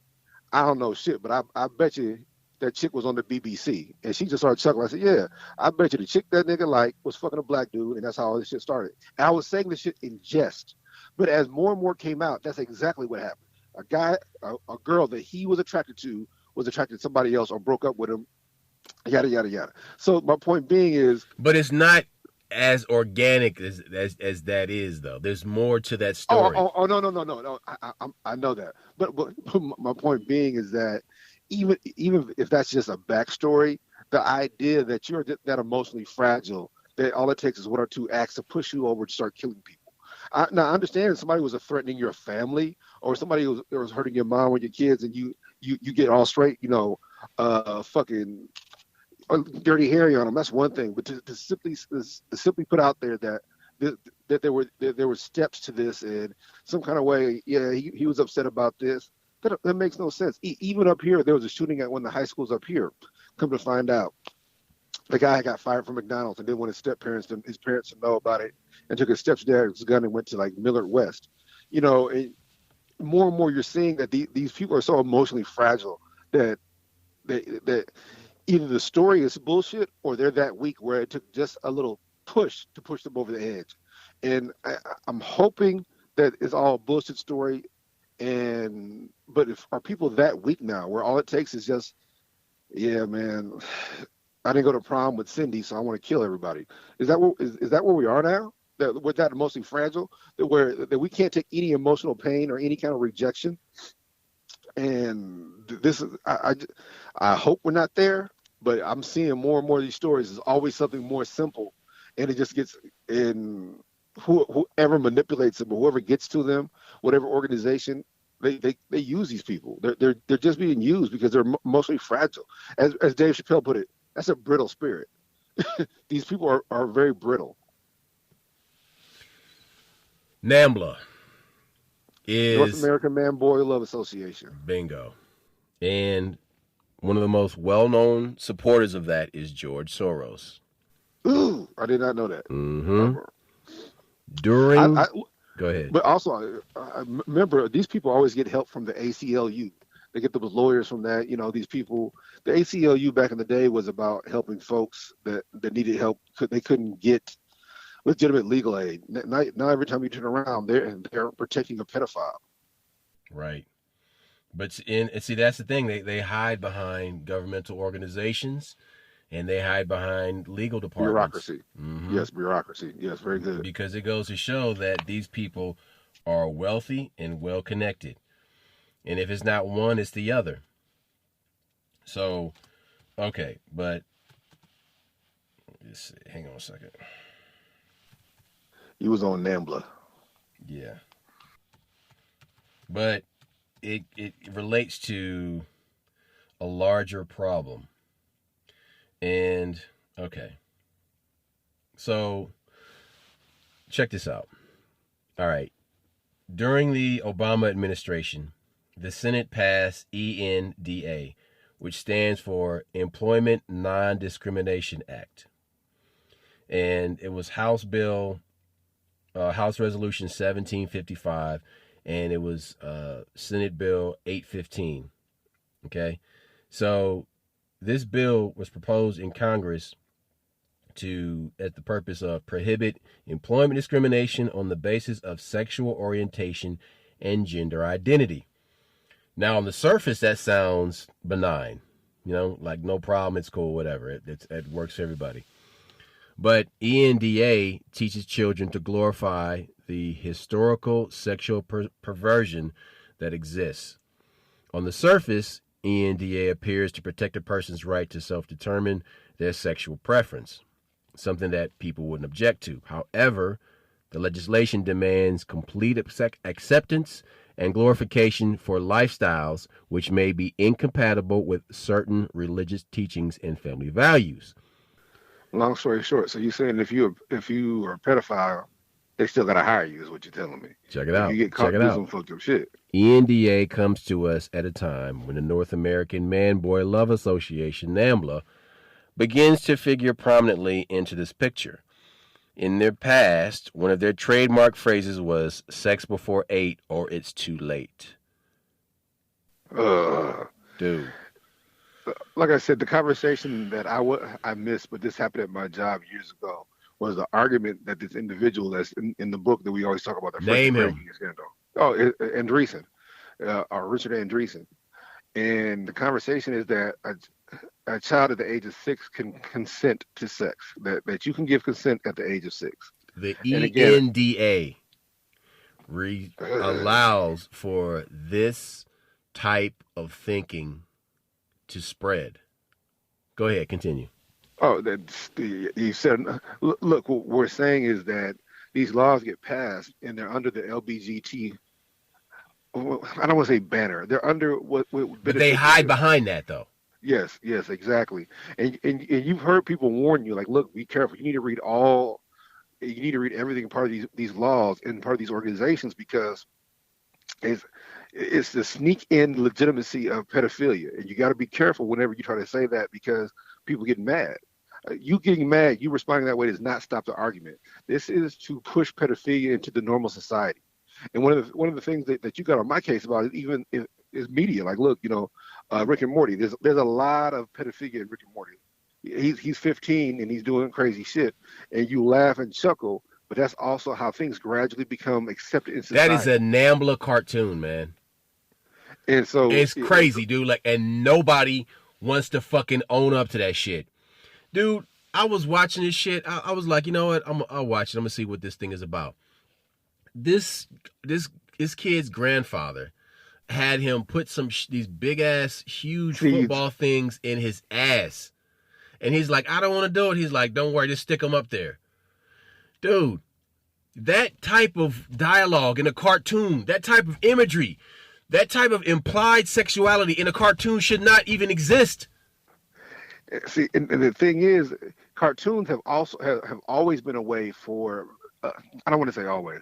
I don't know shit, but I bet you that chick was on the BBC." And she just started chuckling. I said, "Yeah, I bet you the chick that nigga like was fucking a black dude, and that's how all this shit started." And I was saying this shit in jest, but as more and more came out, that's exactly what happened. A girl that he was attracted to was attracted to somebody else or broke up with him, yada yada yada. So my point being is, but it's not as organic as that is, though. There's more to that story. No. I know that, but my point being is that even if that's just a backstory, the idea that you're that emotionally fragile, that all it takes is one or two acts to push you over to start killing people. Now I understand if somebody was threatening your family or somebody was hurting your mom or your kids, and you get all straight, fucking dirty Harry on them. That's one thing, but to simply put out there that there were steps to this in some kind of way. Yeah, he was upset about this. That makes no sense. Even up here, there was a shooting at one of the high schools up here. Come to find out, the guy got fired from McDonald's and didn't want his parents to know about it, and took a stepdad's his gun and went to like Millard West. And more and more you're seeing that these people are so emotionally fragile that either the story is bullshit or they're that weak where it took just a little push to push them over the edge. And I'm hoping that it's all a bullshit story. But are people that weak now where all it takes is just, yeah, man, I didn't go to prom with Cindy, so I want to kill everybody. Is that where we are now? That we're that emotionally fragile that we can't take any emotional pain or any kind of rejection. And this is I hope we're not there, but I'm seeing more and more of these stories. There's always something more simple, and it just gets in whoever manipulates them or whoever gets to them, whatever organization. They use these people. They're just being used because they're mostly fragile. As Dave Chappelle put it, that's a brittle spirit. These people are very brittle. NAMBLA is North American Man Boy Love Association. Bingo. And one of the most well-known supporters of that is George Soros. Ooh, I did not know that. Mm-hmm. Go ahead. But also, I remember these people always get help from the ACLU. They get those lawyers from that. These people. The ACLU back in the day was about helping folks that needed help. They couldn't get legitimate legal aid. Now every time you turn around, they're protecting a pedophile. Right. But see, that's the thing. They hide behind governmental organizations, and they hide behind legal departments. Bureaucracy. Mm-hmm. Yes, bureaucracy. Yes, very good. Because it goes to show that these people are wealthy and well connected. And if it's not one, it's the other. So, okay, but let's see. Hang on a second. He was on NAMBLA. Yeah. But it relates to a larger problem. And, okay. So, check this out. All right. During the Obama administration, the Senate passed ENDA, which stands for Employment Non-Discrimination Act. And it was House Resolution 1755, and it was Senate Bill 815. Okay? So this bill was proposed in Congress at the purpose of prohibit employment discrimination on the basis of sexual orientation and gender identity. Now, on the surface, that sounds benign. Like no problem, it's cool, whatever. It works for everybody. But ENDA teaches children to glorify the historical sexual perversion that exists. On the surface, ENDA appears to protect a person's right to self-determine their sexual preference, something that people wouldn't object to. However, The legislation demands complete acceptance and glorification for lifestyles which may be incompatible with certain religious teachings and family values. Long story short, so you're saying if you are a pedophile, they still gotta hire you, is what you're telling me. Check it If you out. get Check caught it doing out. some fucked up shit. ENDA comes to us at a time when the North American Man Boy Love Association, NAMBLA, begins to figure prominently into this picture. In their past, one of their trademark phrases was sex before 8 or it's too late. Dude. Like I said, the conversation that I missed, but this happened at my job years ago, was the argument that this individual that's in the book that we always talk about, the Frederick Name him. Frankie scandal. Oh, Andreessen, or Richard Andreessen. And the conversation is that a child at the age of 6 can consent to sex, that you can give consent at the age of 6. The And again, ENDA allows for this type of thinking to spread. Go ahead, continue. oh, you said, look, what we're saying is that these laws get passed and they're under the LBGT. I don't want to say banner. They're under what But they hide behind that, though. Yes, yes, exactly. And you've heard people warn you, like, look, be careful. You need to read all. You need to read everything part of these laws and part of these organizations, because it's the sneak in legitimacy of pedophilia, and you got to be careful whenever you try to say that, because people get mad. You getting mad, you responding that way does not stop the argument. This is to push pedophilia into the normal society. And one of the things that you got on my case about it, even is media. Like, look, Rick and Morty. There's a lot of pedophilia in Rick and Morty. He's 15 and he's doing crazy shit, and you laugh and chuckle. But that's also how things gradually become accepted in society. That is a NAMBLA cartoon, man. And so it's crazy, dude. Like, and nobody wants to fucking own up to that shit, dude. I was watching this shit. I was like, you know what? I'll watch it. I'm gonna see what this thing is about. This kid's grandfather had him put these big ass huge football things in his ass, and he's like, I don't want to do it. He's like, don't worry, just stick them up there. Dude, that type of dialogue in a cartoon, that type of imagery, that type of implied sexuality in a cartoon should not even exist. See, and the thing is, cartoons have always been a way for, I don't want to say always.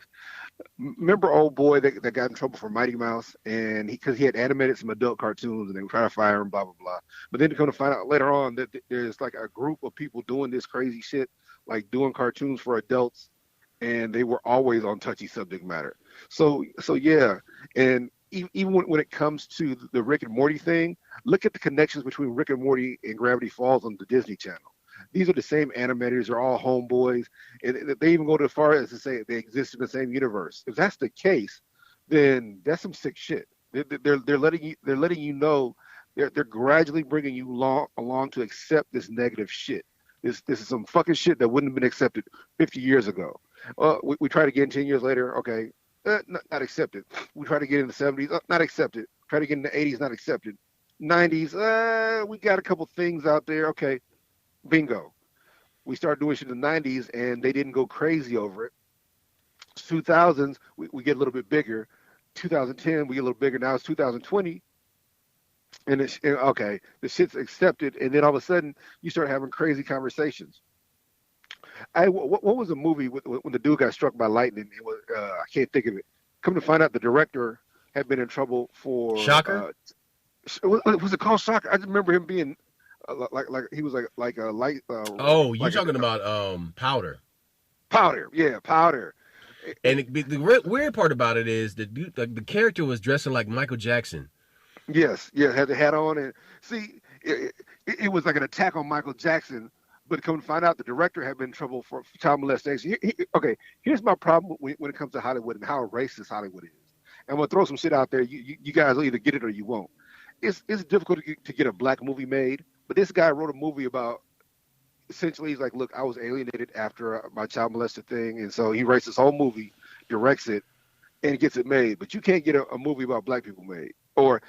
Remember old boy that got in trouble for Mighty Mouse, and because he had animated some adult cartoons and they were trying to fire him, blah, blah, blah. But then to come to find out later on that there's like a group of people doing this crazy shit, like doing cartoons for adults, and they were always on touchy subject matter. So yeah, and even when it comes to the Rick and Morty thing, look at the connections between Rick and Morty and Gravity Falls on the Disney Channel. These are the same animators. They're all homeboys. And they even go as far as to say they exist in the same universe. If that's the case, then that's some sick shit. They're letting you know they're gradually bringing you along to accept this negative shit. This is some fucking shit that wouldn't have been accepted 50 years ago. We try to get in 10 years later. Okay, not accepted. We try to get in the 70s. Not accepted. Try to get in the 80s. Not accepted. 90s. We got a couple things out there. Okay. Bingo. We started doing shit in the 90s and they didn't go crazy over it. 2000s, we get a little bit bigger. 2010, we get a little bigger. Now it's 2020. And okay, the shit's accepted. And then all of a sudden, you start having crazy conversations. What was the movie when the dude got struck by lightning? It was, I can't think of it. Come to find out, the director had been in trouble for... Shocker? Was it called Shocker? I just remember him being... like he was like a light. Oh, you're talking about Powder. Powder, yeah, Powder. And the weird part about it is that the character was dressing like Michael Jackson. Yes, had the hat on, and see, it was like an attack on Michael Jackson. But come to find out, the director had been in trouble for child molestation. Okay, here's my problem when it comes to Hollywood and how racist Hollywood is. And I'm gonna throw some shit out there. You guys will either get it or you won't. It's difficult to get a black movie made. But this guy wrote a movie about, essentially, he's like, look, I was alienated after my child molested thing. And so he writes this whole movie, directs it, and gets it made. But you can't get a movie about black people made. Or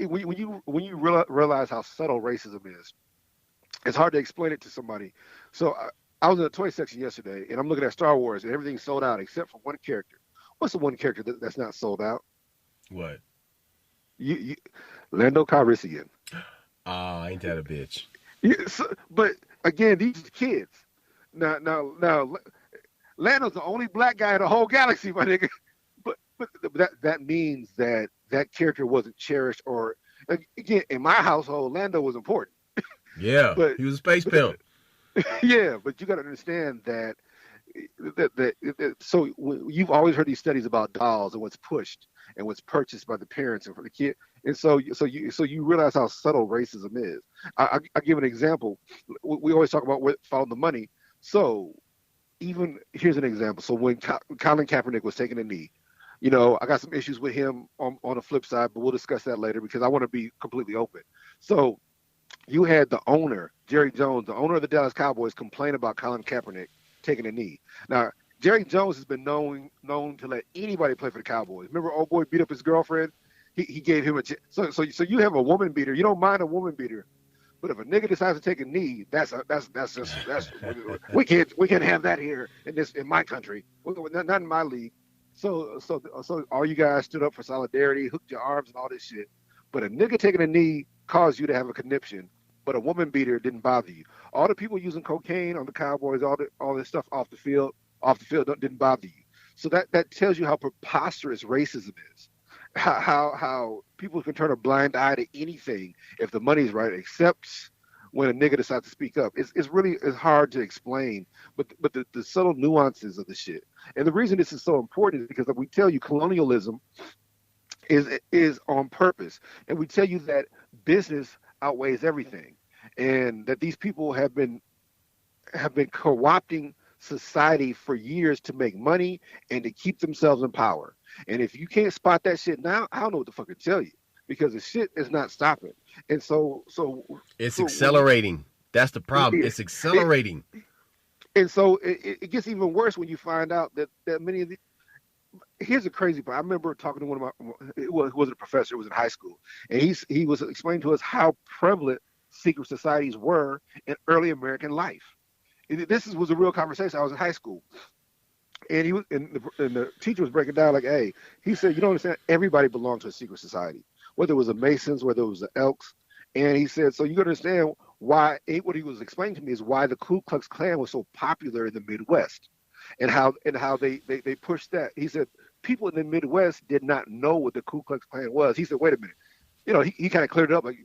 when you realize how subtle racism is, it's hard to explain it to somebody. So I was in the toy section yesterday, and I'm looking at Star Wars, and everything's sold out except for one character. What's the one character that's not sold out? What? You Lando Calrissian. Ah, ain't that a bitch? But again, these kids. Now, Lando's the only black guy in the whole galaxy, my nigga. But that means that that character wasn't cherished, or again, in my household, Lando was important. Yeah, But he was a space pimp. yeah, but you got to understand so you've always heard these studies about dolls and what's pushed and what's purchased by the parents and for the kid, and so you realize how subtle racism is. I give an example. We always talk about what follow the money. So even here's an example. So when Colin Kaepernick was taking a knee, I got some issues with him on the flip side, but we'll discuss that later because I want to be completely open. So you had the owner, Jerry Jones, the owner of the Dallas Cowboys, complain about Colin Kaepernick taking a knee. Now, Jerry Jones has been known to let anybody play for the Cowboys. Remember, old boy beat up his girlfriend. He gave him a so you have a woman beater. You don't mind a woman beater, but if a nigga decides to take a knee, that's we can't have that here in my country. Not in my league. So all you guys stood up for solidarity, hooked your arms and all this shit. But a nigga taking a knee caused you to have a conniption, but a woman beater didn't bother you. All the people using cocaine on the Cowboys, all this stuff off the field didn't bother you. So that tells you how preposterous racism is. How people can turn a blind eye to anything if the money's right, except when a nigga decides to speak up. It's hard to explain, but the subtle nuances of the shit. And the reason this is so important is because we tell you colonialism is on purpose, and we tell you that business outweighs everything, and that these people have been co-opting society for years to make money and to keep themselves in power. And if you can't spot that shit now, I don't know what the fuck to tell you, because the shit is not stopping. And so it's accelerating. That's the problem. It's accelerating. And so it gets even worse when you find out that many of the. Here's the crazy part. I remember talking to one of my. It wasn't a professor. It was in high school, and he was explaining to us how prevalent secret societies were in early American life. This was a real conversation. I was in high school, and the teacher was breaking down like, "Hey," he said, "You don't understand. Everybody belonged to a secret society, whether it was the Masons, whether it was the Elks." And he said, "So you understand why?" What he was explaining to me is why the Ku Klux Klan was so popular in the Midwest, and how they pushed that. He said people in the Midwest did not know what the Ku Klux Klan was. He said, "Wait a minute," he kind of cleared it up. Like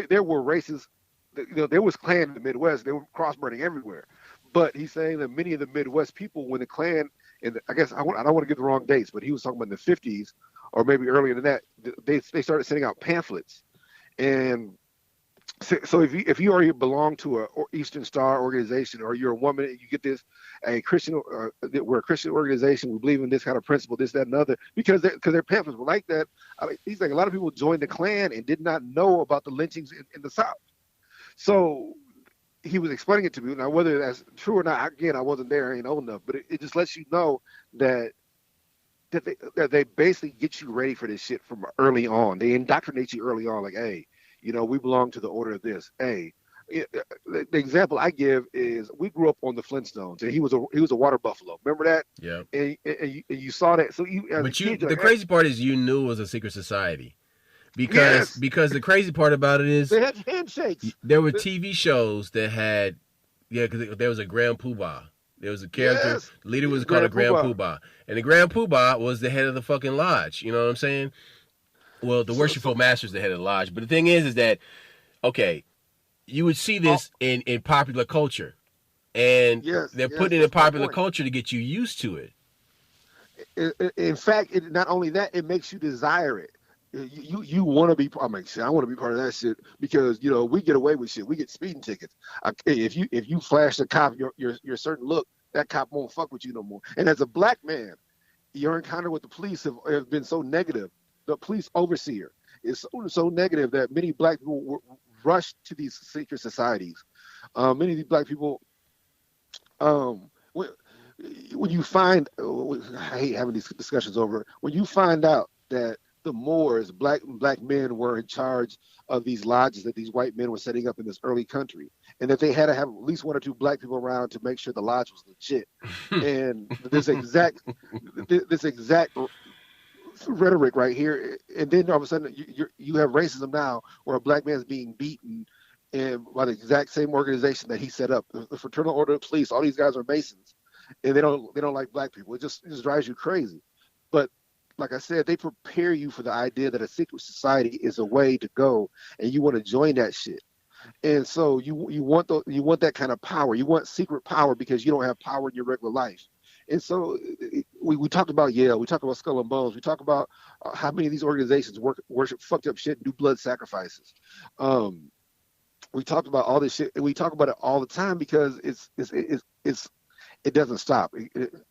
there were races. There was Klan in the Midwest. They were cross-burning everywhere. But he's saying that many of the Midwest people, when the Klan, and I guess I don't want to give the wrong dates, but he was talking about in the 50s or maybe earlier than that, they started sending out pamphlets. And so if you already belong to a Eastern Star organization, or you're a woman and you get this, we're a Christian organization, we believe in this kind of principle, this, that, and other, because their pamphlets were like that. He's like, a lot of people joined the Klan and did not know about the lynchings in the South. So he was explaining it to me. Now, whether that's true or not, again, I wasn't there, I ain't old enough, but it just lets you know that they basically get you ready for this shit from early on. They indoctrinate you early on, like, hey, we belong to the order of this. Hey, the example I give is we grew up on the Flintstones, and he was a water buffalo. Remember that? Yeah. And you saw that. So the crazy part is you knew it was a secret society. Because the crazy part about it is they had handshakes. There were TV shows that had, because there was a Grand Poobah. There was a character, Yes. the leader was called a Grand Poobah. And the Grand Poobah was the head of the fucking lodge. You know what I'm saying? Well, the worshipful master is the head of the lodge. But the thing is that, okay, you would see this in popular culture. And they're putting it in popular culture to get you used to it. In fact, not only that, it makes you desire it. You want to be. I mean, shit, I want to be part of that shit because we get away with shit. We get speeding tickets. If you flash the cop your certain look, that cop won't fuck with you no more. And as a black man, your encounter with the police have been so negative. The police overseer is so negative that many black people rush to these secret societies. Many of these black people, when you find, I hate having these discussions over. When you find out that the Moors, black men were in charge of these lodges that these white men were setting up in this early country, and that they had to have at least one or two black people around to make sure the lodge was legit. And this exact rhetoric right here, and then all of a sudden you have racism now, where a black man is being beaten, and by the exact same organization that he set up, the Fraternal Order of Police. All these guys are Masons, and they don't like black people. It just drives you crazy. But like I said, they prepare you for the idea that a secret society is a way to go, and you want to join that shit. And so you want that kind of power. You want secret power because you don't have power in your regular life. And so we talked about Yale. We talked about Skull and Bones. We talk about how many of these organizations worship fucked up shit and do blood sacrifices. We talked about all this shit, and we talk about it all the time because it doesn't stop.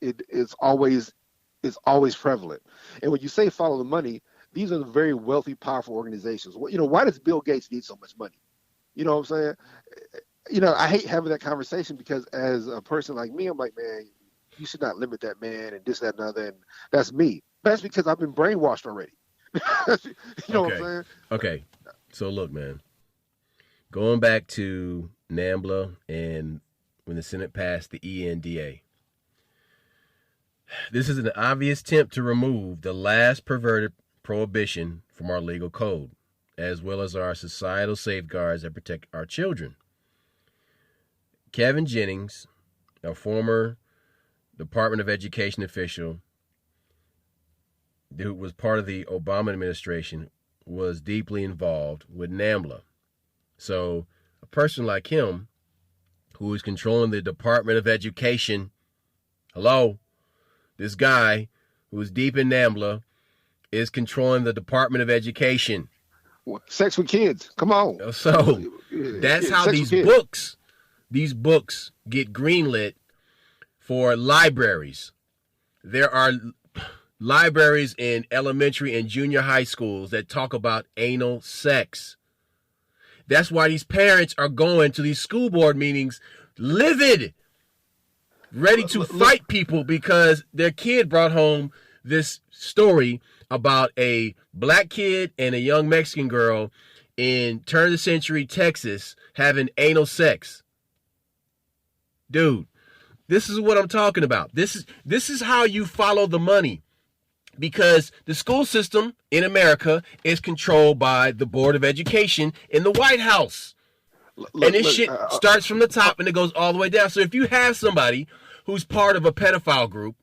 It's always prevalent. And when you say follow the money, these are the very wealthy, powerful organizations. Why does Bill Gates need so much money? You know what I'm saying? I hate having that conversation because as a person like me, I'm like, man, you should not limit that man and this, that, and other. And that's me. That's because I've been brainwashed already. You know what I'm saying? Okay. So look, man, going back to NAMBLA and when the Senate passed the ENDA, this is an obvious attempt to remove the last perverted prohibition from our legal code, as well as our societal safeguards that protect our children. Kevin Jennings, a former Department of Education official who was part of the Obama administration, was deeply involved with NAMBLA. So a person like him, who is controlling the Department of Education, this guy who is deep in NAMBLA is controlling the Department of Education. Sex with kids. Come on. So that's how these books get greenlit for libraries. There are libraries in elementary and junior high schools that talk about anal sex. That's why these parents are going to these school board meetings livid, ready to fight people because their kid brought home this story about a black kid and a young Mexican girl in turn of the century Texas having anal sex. Dude, this is what I'm talking about. This is how you follow the money, because the school system in America is controlled by the Board of Education in the White House. And this shit starts from the top and it goes all the way down. So if you have somebody who's part of a pedophile group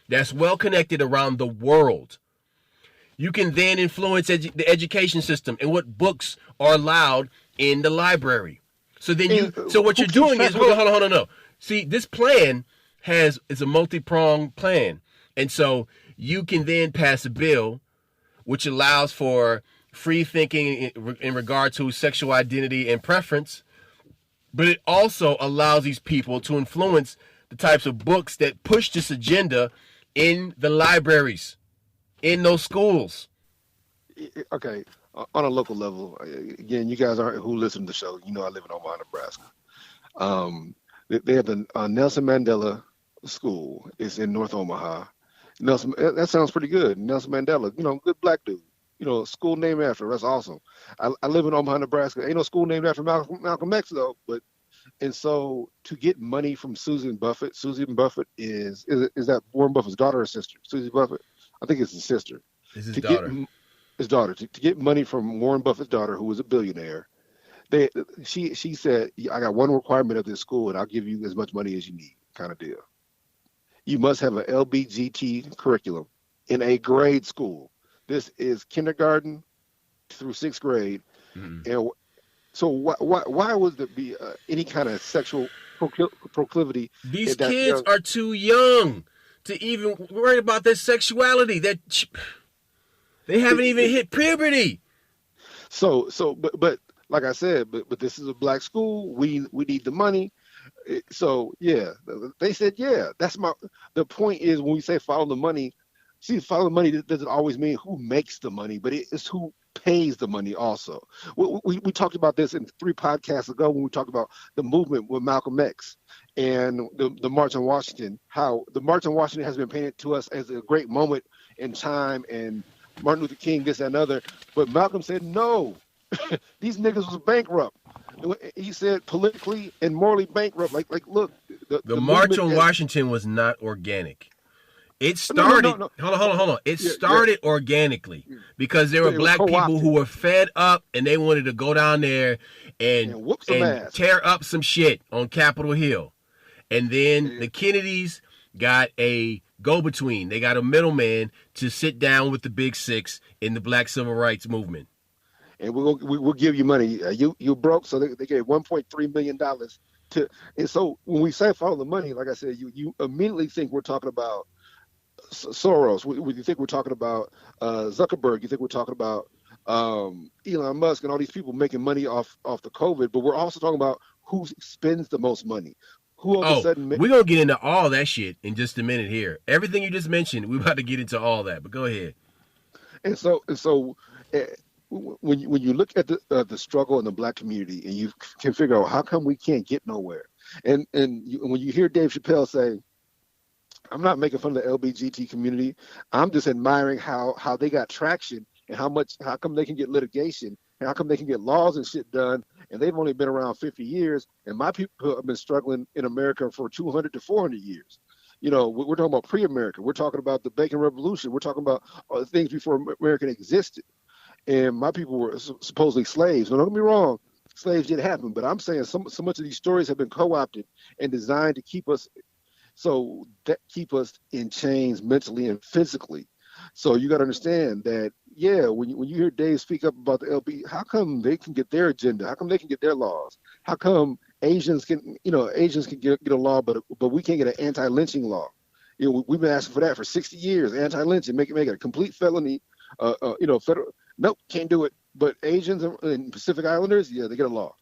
that's well connected around the world, you can then influence the education system and what books are allowed in the library. So then so what you're doing is, hold on, no. See, this plan is a multi-pronged plan. And so you can then pass a bill which allows for free thinking in regard to sexual identity and preference, but it also allows these people to influence the types of books that push this agenda in the libraries, in those schools. Okay, on a local level, again, you guys who listen to the show, I live in Omaha, Nebraska. They have the Nelson Mandela School. It's in North Omaha. Nelson, that sounds pretty good. Nelson Mandela, good black dude. School named after. That's awesome. I live in Omaha, Nebraska. Ain't no school named after Malcolm X though. And so to get money from Susan Buffett is that Warren Buffett's daughter or sister? Susan Buffett, I think it's his sister. It's his daughter. His daughter. To get money from Warren Buffett's daughter, who was a billionaire, she said, I got one requirement of this school, and I'll give you as much money as you need, kind of deal. You must have an LBGT curriculum in a grade school. This is kindergarten through sixth grade. Mm-hmm. And so why would there be any kind of sexual proclivity? These kids are too young to even worry about their sexuality. They haven't even hit puberty. But like I said, but this is a black school. We need the money. So yeah, they said, yeah, the point is when we say follow the money, follow the money doesn't always mean who makes the money, but it's who pays the money also. We talked about this in 3 podcasts ago when we talked about the movement with Malcolm X and the March on Washington, how the March on Washington has been painted to us as a great moment in time and Martin Luther King, this and another. But Malcolm said, no, these niggas was bankrupt. He said politically and morally bankrupt. Like, look, the March on Washington was not organic. It started. No. Hold on. It started organically because there were black people who were fed up and they wanted to go down there and tear up some shit on Capitol Hill. And then the Kennedys got a go-between. They got a middleman to sit down with the Big Six in the Black Civil Rights Movement. And we'll give you money. You broke, so they gave $1.3 million to. And so when we say follow the money, like I said, you immediately think we're talking about Soros. You think we're talking about Zuckerberg. You think we're talking about Elon Musk and all these people making money off the COVID. But we're also talking about who spends the most money. Who all of a sudden? We're gonna get into all that shit in just a minute here. Everything you just mentioned, we're about to get into all that. But go ahead. And so when you look at the struggle in the black community, and you can figure out how come we can't get nowhere, and when you hear Dave Chappelle say, I'm not making fun of the LGBT community. I'm just admiring how they got traction and how come they can get litigation and how come they can get laws and shit done. And they've only been around 50 years. And my people have been struggling in America for 200 to 400 years. You know, we're talking about pre-America. We're talking about the Bacon Revolution. We're talking about things before America existed. And my people were supposedly slaves. Now, don't get me wrong. Slaves did happen. But I'm saying so much of these stories have been co-opted and designed to keep us in chains mentally and physically. So you got to understand that, when you hear Dave speak up about the LB, how come they can get their agenda? How come they can get their laws? How come Asians can get a law, but we can't get an anti-lynching law? You know, we've been asking for that for 60 years. Anti-lynching, make it a complete felony. Federal. Nope, can't do it. But Asians and Pacific Islanders, they get a law.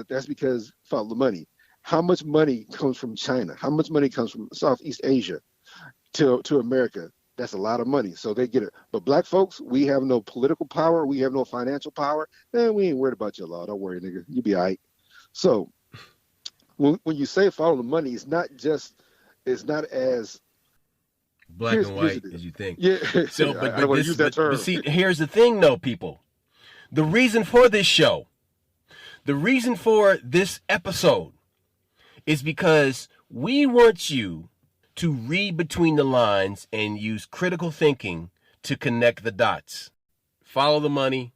That's because follow the money. How much money comes from China? How much money comes from Southeast Asia to America? That's a lot of money. So they get it. But black folks, we have no political power. We have no financial power. And we ain't worried about your law. Don't worry, nigga. You be all right. So when you say follow the money, it's not as black and white as you think. Yeah. So, I don't want to use that term. But see, here's the thing, though, people. The reason for this show, the reason for this episode is because we want you to read between the lines and use critical thinking to connect the dots. Follow the money,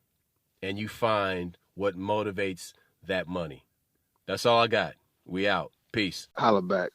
and you find what motivates that money. That's all I got. We out. Peace. Holla back.